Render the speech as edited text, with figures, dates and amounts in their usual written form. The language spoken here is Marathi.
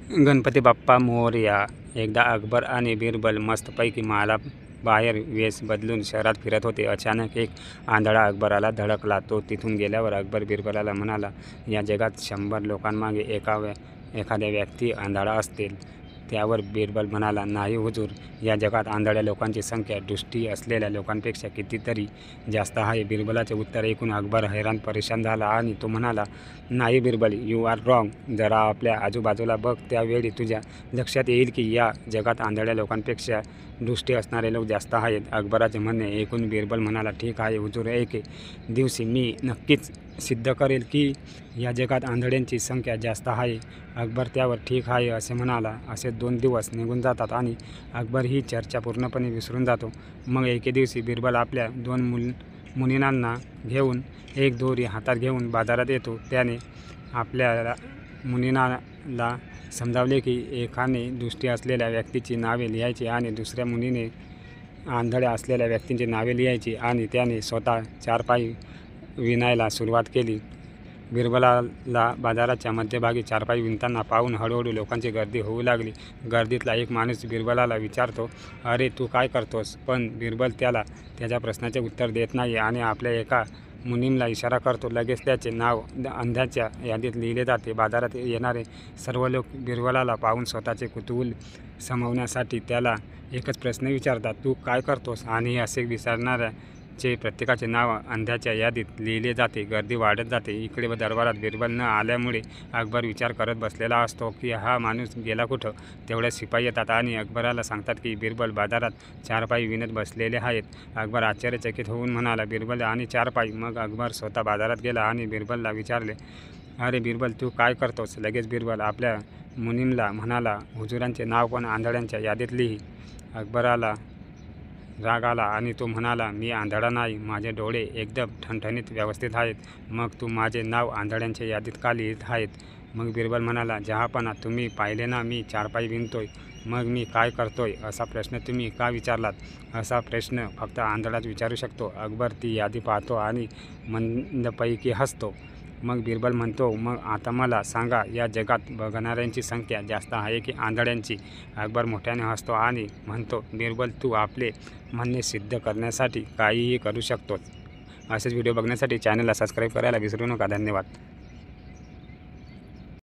गणपती बाप्पा मोरया. एकदा अकबर आणि बिरबल मस्तपैकी बाहेर वेश बदलून शहरात फिरत होते. अचानक एक आंधळा अकबराला धडकला. तो तिथून गेल्यावर अकबर बिरबलाला म्हणाला, या जगात 100 लोकांमागे एखाद्या व्यक्ती आंधळा असतील. त्यावर बिरबल म्हणाला, नाही हुजूर, या जगात आंधळ्या लोकांची संख्या दृष्टी असलेल्या लोकांपेक्षा कितीतरी जास्त आहे. बिरबलाचे उत्तर ऐकून अकबर हैराण परेशान झाला आणि तो म्हणाला, नाही बिरबल, यू आर रॉंग. जरा आपल्या आजूबाजूला बघ, त्यावेळी तुझ्या लक्षात येईल की या जगात आंधळ्या लोकांपेक्षा दृष्टी असणारे लोक जास्त आहेत. अकबराचे म्हणणे ऐकून बिरबल म्हणाला, ठीक आहे हुजूर, एके दिवशी मी नक्कीच सिद्ध करेल की या जगात आंधळ्यांची संख्या जास्त आहे. अकबर त्यावर ठीक आहे असे म्हणाला. असे 2 दिवस निघून जातात आणि अकबर ही चर्चा पूर्णपणे विसरून जातो. मग एके दिवशी बिरबल आपल्या 2 मुनिनांना घेऊन एक दोरी हातात घेऊन बाजारात येतो. त्याने आपल्या मुनिनाला समजावले की एकाने दृष्टी असलेल्या व्यक्तीची नावे लिहायची आणि दुसऱ्या मुनीने आंधळ्या असलेल्या व्यक्तींची नावे लिहायची आणि त्याने स्वतः 4 पाई विणायला सुरुवात केली. बिरबलाला बाजाराच्या मध्यभागी 4 पाई विणताना पाहून हळूहळू लोकांची गर्दी होऊ लागली. गर्दीतला एक माणूस बिरबलाला विचारतो, अरे तू काय करतोस? पण बिरबल त्याच्या प्रश्नाचे उत्तर देत नाही आणि आपल्या एका मुनीमला इशारा करतो. लगेच त्याचे नाव अंधाच्या यादीत लिहिले जाते. बाजारात येणारे सर्व लोक बिरबलाला पाहून स्वतःचे कुतूहल शमवण्यासाठी त्याला एकच प्रश्न विचारतात, तू काय करतोस? आणि असे विचारणाऱ्याचे प्रत्येकाचे नाव अंधाच्या यादीत लिहिले जाते. गर्दी वाढत जाते. इकडे दरबारात बिरबल न आल्यामुळे अकबर विचार करत बसलेला असतो की हा माणूस गेला कुठं. तेवढ्यात शिपाई येतात आणि अकबराला सांगतात की बिरबल बाजारात 4 पाई विणत बसलेले आहेत. अकबर आश्चर्यचकित होऊन म्हणाला, बिरबल आणि 4 पाई? मग अकबर स्वतः बाजारात गेला आणि बिरबलला विचारले, अरे बिरबल, तू काय करतोस? लगेच बिरबल आपल्या मुनीमला म्हणाला, हुजुरांचे नाव पण आंधळ्यांच्या यादीत लिही. अकबराला राग आला आणि तो म्हणाला, मी आंधळा नाही, माझे डोळे एकदम ठणठणीत व्यवस्थित आहेत. मग तू माझे नाव आंधळ्यांच्या यादीत का लिहित आहेत? मग बिरबल म्हणाला, जहांपना, तुम्ही पाहिले ना मी 4 पाई विणतोय, मग मी काय करतोय असा प्रश्न तुम्ही का विचारलात? असा प्रश्न फक्त आंधळाच विचारू शकतो. अकबर ती यादी पाहतो आणि मंदपैकी हसतो. मग बिरबल म्हणतो, मग आता मला सांगा, या जगात बघणाऱ्यांची संख्या जास्त आहे की आंधळ्यांची? अकबर मोठ्याने हसतो आणि म्हणतो, बिरबल, तू आपले म्हणणे सिद्ध करण्यासाठी काहीही करू शकतोस. असेच व्हिडिओ बघण्यासाठी चॅनलला सबस्क्राईब करायला विसरू नका. धन्यवाद.